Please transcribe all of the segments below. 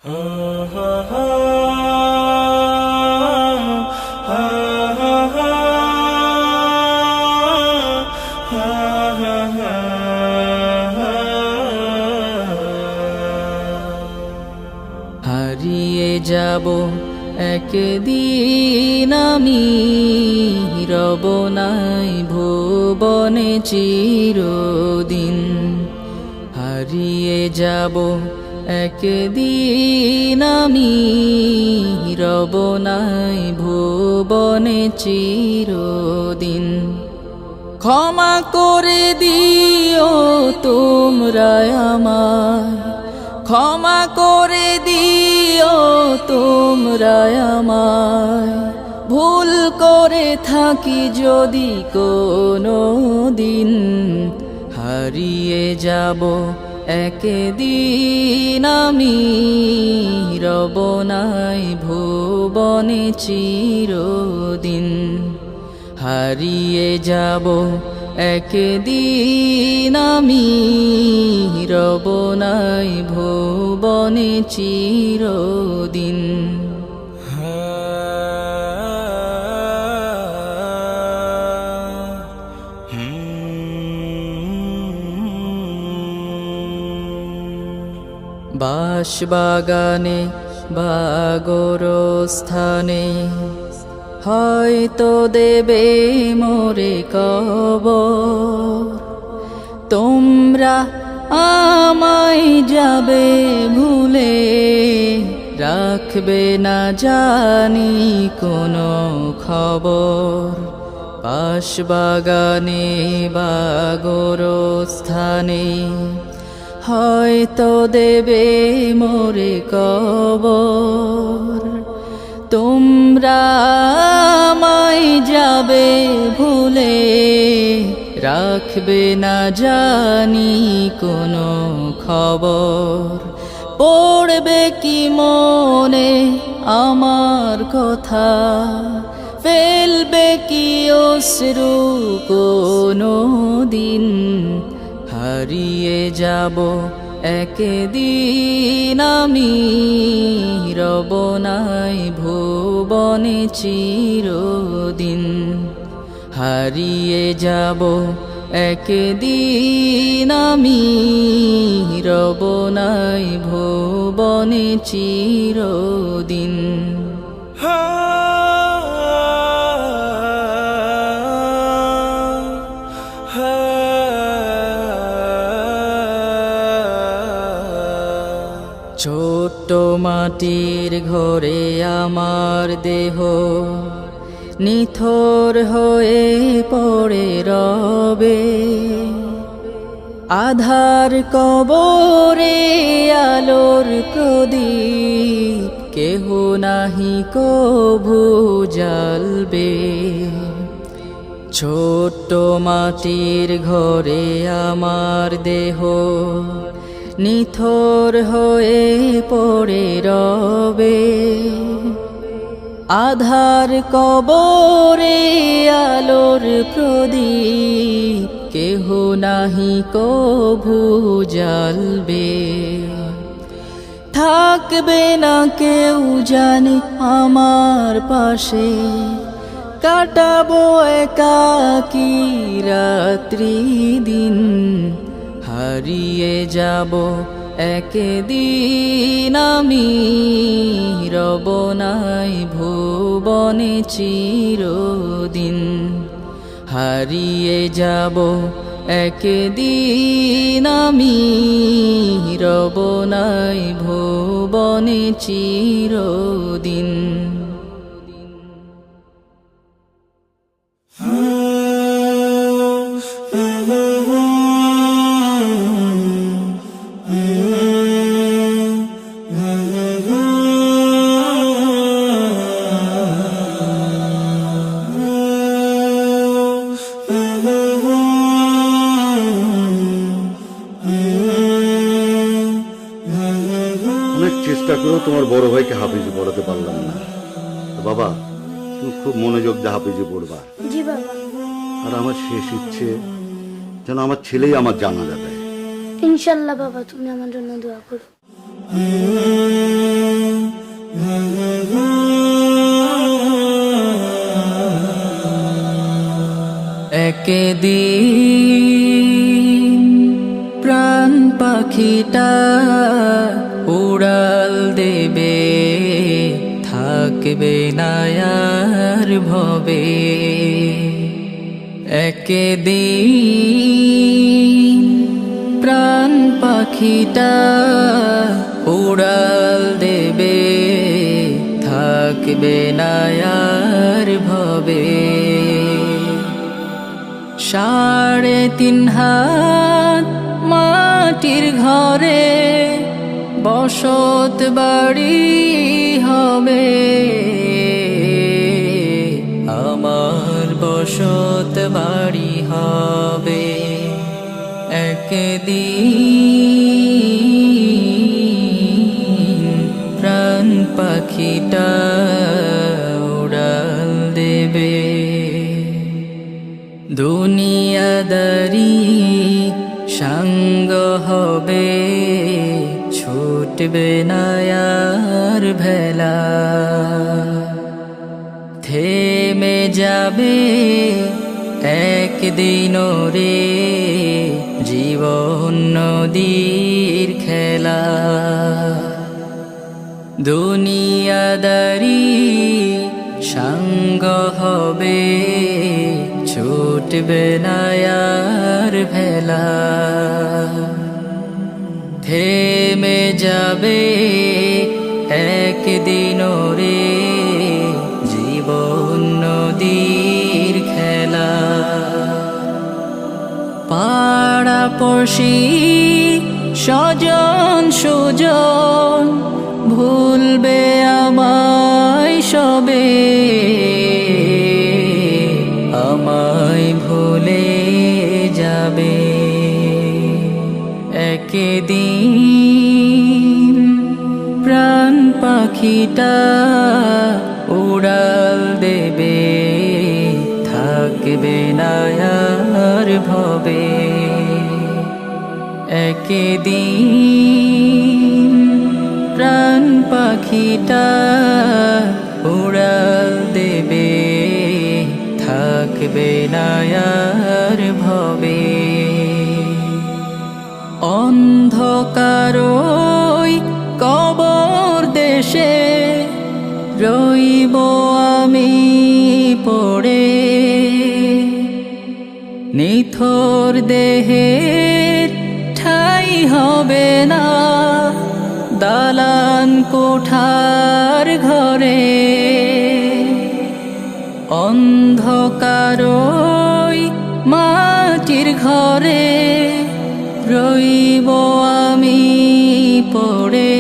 হারিয়ে যাব একদিন আমি, রব নাই ভুবনে চিরদিন। হারিয়ে যাব একদিন আমি, রব নাই ভুবনে চিরদিন। ক্ষমা করে দিও তোমরা আমায়, ক্ষমা করে দিও তোমরা আমায়, ভুল করে থাকি যদি কোনো দিন। হারিয়ে যাব একদিন আমি, রব নাই ভুবনে চিরদিন। হারিয়ে যাব একদিন আমি, রব নাই ভুবনে চিরদিন। বাঁশবাগানে বা গোরস্থানে হয়তো দেবে মোরে কবর। তোমরা আমায় যাবে ভুলে, রাখবে না জানি কোনো খবর। বাঁশবাগানে বা গোরস্থানে হয়তো দেবে মোরে কবর। তোমরা আমায় যাবে ভুলে, রাখবে না জানি কোনো খবর। পড়বে কি মনে আমার কথা, ফেলবে কি অশ্রু কোনো দিন। হারিয়ে যাব একদিন আমি, রব নাই ভুবনে চিরদিন। হারিয়ে যাব একদিন আমি, রব নাই ভুবনে চিরদিন। ছোট্ট মাটির ঘরে আমার দেহ নিথর হয়ে পড়ে রবে। আধার কবরে আলোর প্রদীপ কেহ নাহি কভু জ্বালবে। ছোট্ট মাটির ঘরে আমার দেহ নিথর হয়ে পড়ে রবে। আধার কবরে আলোর প্রদীপ কেহ নাহি কভু জ্বালবে। থাকবে না কেউ জানি আমার পাশে, কাটাবো একাকী রাত্রি দিন। হারিয়ে যাব একদিন আমি, রব নাই ভুবনে চিরদিন। হারিয়ে যাব একদিন আমি, রব নাই ভুবনে চিরদিন। চেষ্টা করেও তোমার বড় ভাইকে হাফিজে পড়াতে পারলাম না। বাবা, তুমি খুব মনোযোগ দিয়ে হাফিজে পড়বা। জি বাবা। আর আমার শেষ ইচ্ছে যেন আমার ছেলেই আমার জানাজা দেয়। ইনশাআল্লাহ বাবা, তুমি আমার জন্য দোয়া করো। একদিন প্রাণ পাখিটা উড়াল দেবে, থাকবে না আর ভবে। একদিন প্রাণ পাখিটা উড়াল দেবে, থাকবে না আর ভবে। 3.5 হাত মাটির ঘরে বসত বাড়ি হবে, আমার বসত বাড়ি হবে। একদিন প্রাণ পাখিটা উড়াল দেবে। দুনিয়াদারি সঙ্গ হবে, ছুটবে না আর ভেলা। থেমে যাবে একদিন রে জীবন নদীর খেলা। দুনিয়াদারি সঙ্গ হবে, ছুটবে না আর ভেলা। থেমে যাবে একদিন রে জীবন নদীর খেলা। পাড়াপড়শি স্বজন সুজন ভুলবে আমায় সবে, আমায় ভুলে যাবে। একদিন প্রাণ পাখিটা উড়াল দেবে, থাকবে না আর ভবে। একদিন প্রাণ পাখিটা উড়াল দেবে, থাকবে না আর ভবে। অন্ধকারই কবর দেশে রইব আমি পড়ে, নিথর দেহের ঠাই হবে না দালান কোঠার ঘরে। অন্ধকারই মাটির ঘরে রইব আমি পড়ে,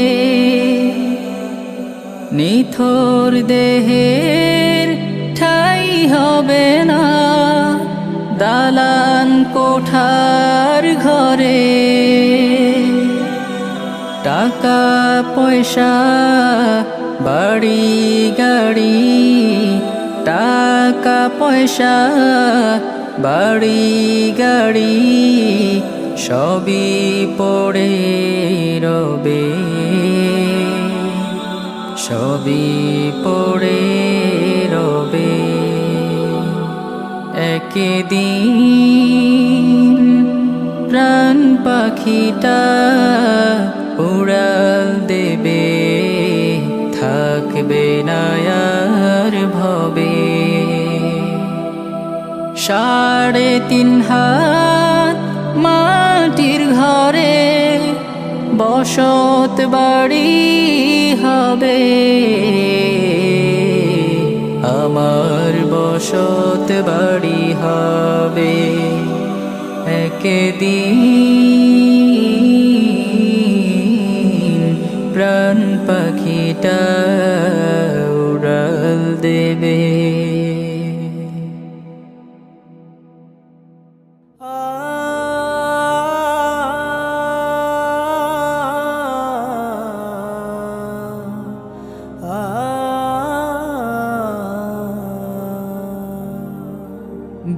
নিথর দেহের ঠাই হবে না দালান কোঠার ঘরে। টাকা পয়সা বাড়ি গাড়ি, টাকা পয়সা বাড়ি গাড়ি সবই পড়ে রবে, সবই পড়ে রবে। একদিন প্রাণ পাখিটা উড়াল দেবে, থাকবে না আর ভবে। 3.5 হাত মাটির ঘরে বসত বাড়ি হবে, আমার বসত বাড়ি হবে। একদিন প্রাণ পাখিটা উড়াল দেবে।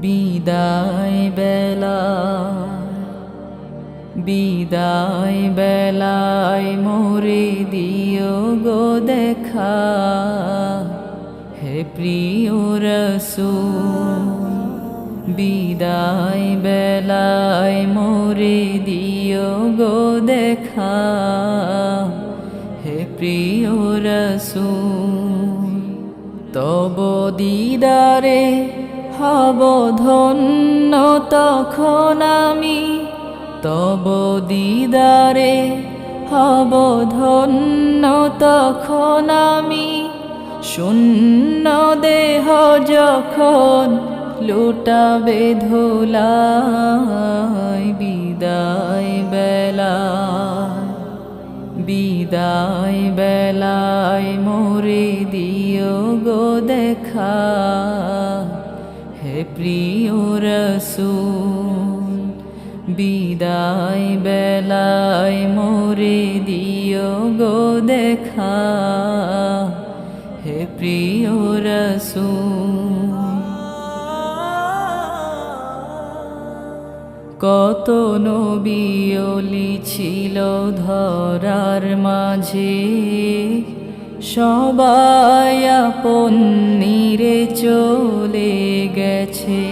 বিদায় বেলা, বিদায় বেলায় মোরে দিও গো দেখা, হে প্রিয় রাসূল বিদায় বেলায় মোরে দিও গো দেখা, হে প্রিয় রাসূল। তব দিদারে হব ধন্য তখন আমি, তব দিদারে হব ধন্য তখন আমি। শূন্য দেহ যখন লুটাবে ধুলায়, বিদায় বেলায়, বিদায় বেলায় মোরে দিও গো দেখা, হে প্রিয় রাসূল। বিদায় বেলায় মোরে দিও গো দেখা, হে প্রিয় রাসূল। কত নবী ওলি ছিল ধরার মাঝে, সবাই আপন নিরে চলে গেছে।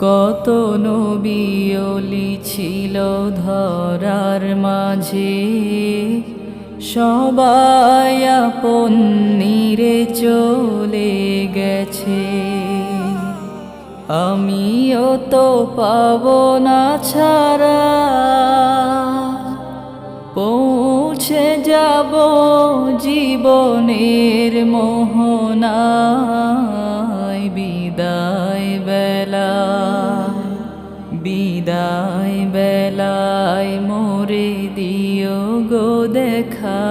কত নবী ওলি ছিল ধরার মাঝে, সবাই আপন নিরে চলে গেছে। আমিও তো পাব না ছাড়া, পৌঁছে যাব জীবনের মোহনায়। বিদায় বেলায়, বিদায় বেলায় মোরে দিও গো দেখা,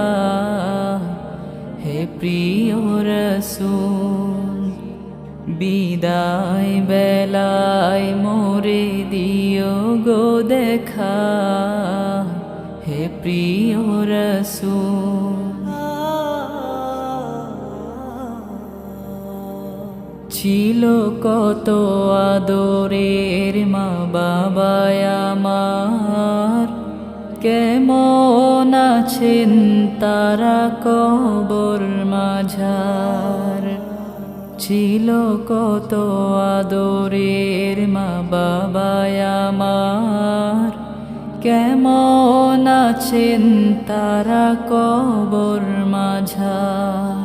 হে প্রিয় রাসূল। বিদায় বেলায় মোরে দিও গো দেখা, হে প্রিয় রাসূল। ছিল কত আদরের মা বাবায় আমার, কেমন আছেন তারা কবর মাঝার। ছিল কত আদরের মা বাবায় আমার, কেমন আছেন তারা কবর মাঝার।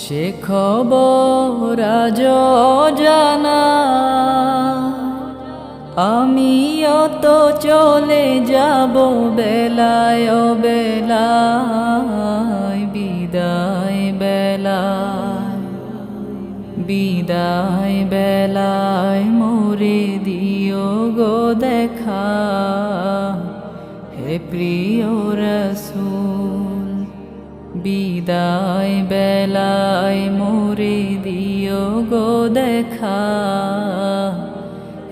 সে খবর আজ জানা, আমিও তো চলে যাব বেলায় বেলায়। বিদায় বেলায়, বিদায় বেলায় মোরে দিও গো দেখা, হে প্রিয় রাসূল। বিদায় বেলায় মোরে দিও গো দেখা,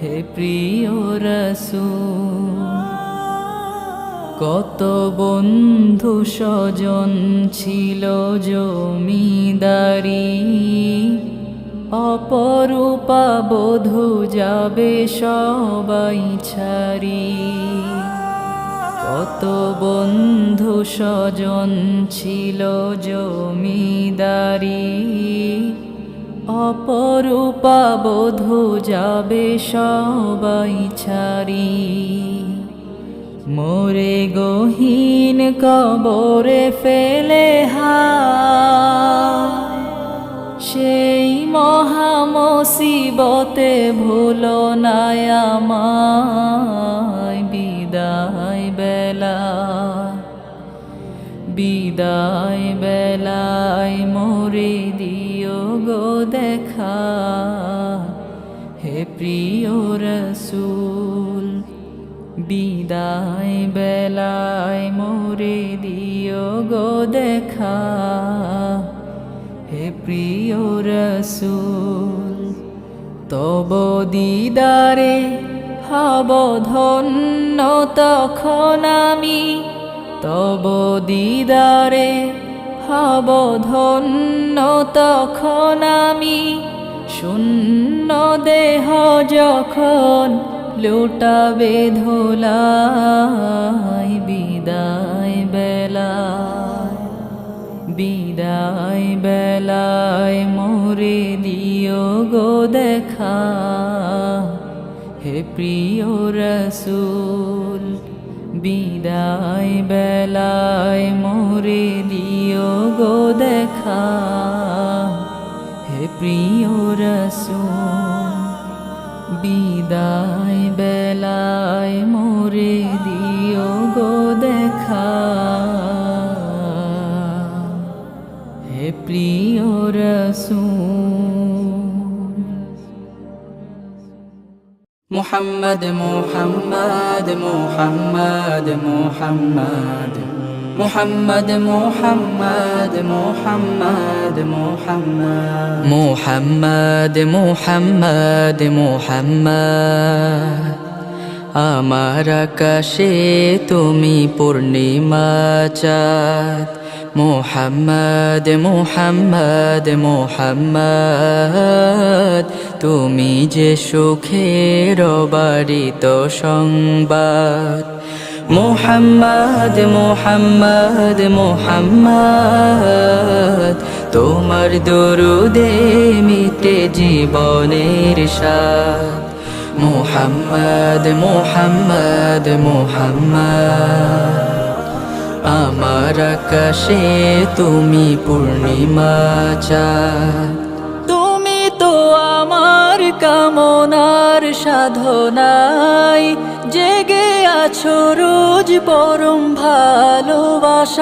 হে প্রিয় রাসূল। কত বন্ধু স্বজন ছিল জমিদারি, অপরূপা বধূ যাবে সবাই ছাড়ি। কত বন্ধু স্বজন ছিল জমিদারি, অপরূপা বধূ যাবে সবাই ছাড়ি। মোরে গহীন কবরে ফেলে সেই মহা মুসিবতে ভুলো না আমায়। বিদায় বেলায়, বিদায় বেলায় মোরে দিও গো দেখা, হে প্রিয় রাসূল। বিদায় বেলায় মোরে দিও গো দেখা, হে প্রিয় রাসূল। তব দিদারে হব ধন্য তখন আমি, তব দিদারে হব ধন্য তখন আমি। শূন্য দেহ যখন লুটাবে ধুলায়, বিদায় বেলায়, বিদায় বেলায় মোরে দিও গো দেখা, হে প্রিয় রসূল বিদায় বেলায় মোরে দিও গো দেখা, হে প্রিয় রসূল বিদায় বেলায় মোরে দিও গো দেখা, হে প্রিয় রসূল। মুহাম্মদ মুহাম্মদ মুহাম্মদ মুহাম্মদ মুহাম্মদ মুহাম্মদ মুহাম্মদ মুহাম্মদ মুহাম্মদ মুহাম্মদ আমার আকাশে তুমি পূর্ণিমা চাঁদ, মুহাম্মদ মুহাম্মদ মুহাম্মদ তুমি যে সুখের বারিত সংবাদ, মুহাম্মদ মুহাম্মদ মুহাম্মদ তোমার দরুদে মিটে জীবনের স্বাদ, মুহাম্মদ মুহাম্মদ মুহাম্মদ আমার আকাশে তুমি পূর্ণিমা চাঁদ, তুমি তো আমার কামনার সাধনায় জেগে আছো রোজ পরম ভালোবাসায়,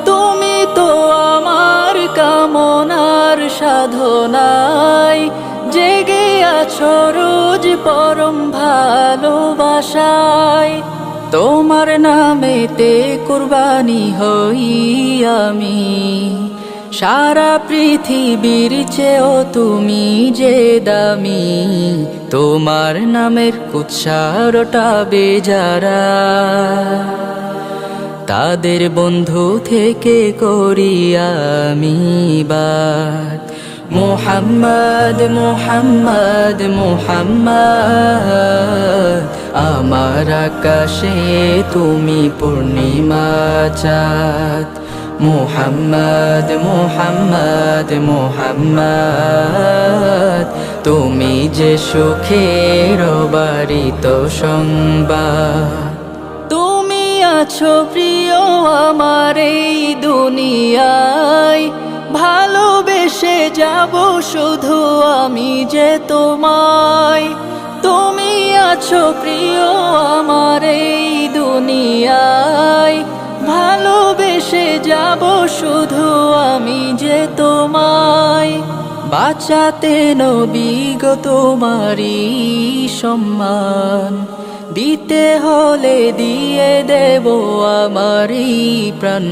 তুমি তো আমার কামনার সাধনায় জেগে আছো রোজ পরম ভালোবাসায়, তোমার নামেতে কুরবানি হই আমি, সারা পৃথিবীর চেয়েও তুমি যে দামি, তোমার নামের উচ্চারটা বেজারা তাদের বন্ধু থেকে করি আমি বাদ, মুহাম্মদ মুহাম্মদ মুহাম্মদ আমার আকাশে তুমি পূর্ণিমা চাঁদ, মুহাম্মদ মুহাম্মদ মুহাম্মদ তুমি যে সুখের বারিত সংবাদ, তুমি আছো প্রিয় আমার এই দুনিয়ায়, ভালোবেসে যাব শুধু আমি যে তোমায়, তুমি আছো প্রিয় আমার এই দুনিয়ায়, ভালোবেসে যাব শুধু আমি যে তোমায়, বাঁচাতে নবী গো তোমারই সম্মান, দিতে হলে দিয়ে দেব আমারই প্রাণ,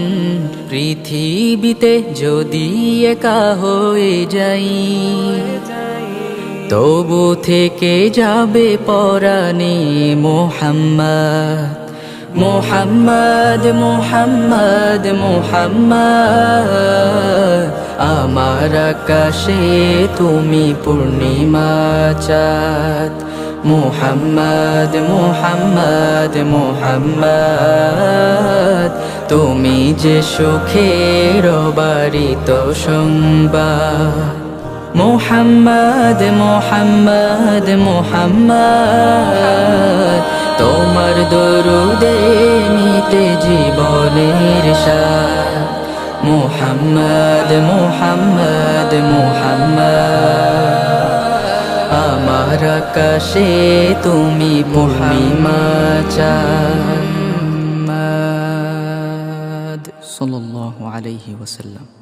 পৃথিবীতে যদি একা হয়ে যাই তবু থেকে যাবে পরাণে মুহাম্মদ, মুহাম্মদ মুহাম্মদ মুহাম্মদ আমার আকাশে তুমি পূর্ণিমা চাঁদ, মুহাম্মদ মুহাম্মদ মুহাম্মদ তুমি যে সুখের বারিত সংবাদ, মুহাম্মদ মুহাম্মদ মুহাম্মদ তোমার দরুদে মিটে জীবনের স্বাদ, মুহাম্মদ মুহাম্মদ মুহাম্মদ আমার আকাশে তুমি পূর্ণিমা চাঁদ, সাল্লাল্লাহু আলাইহি ওয়াসাল্লাম।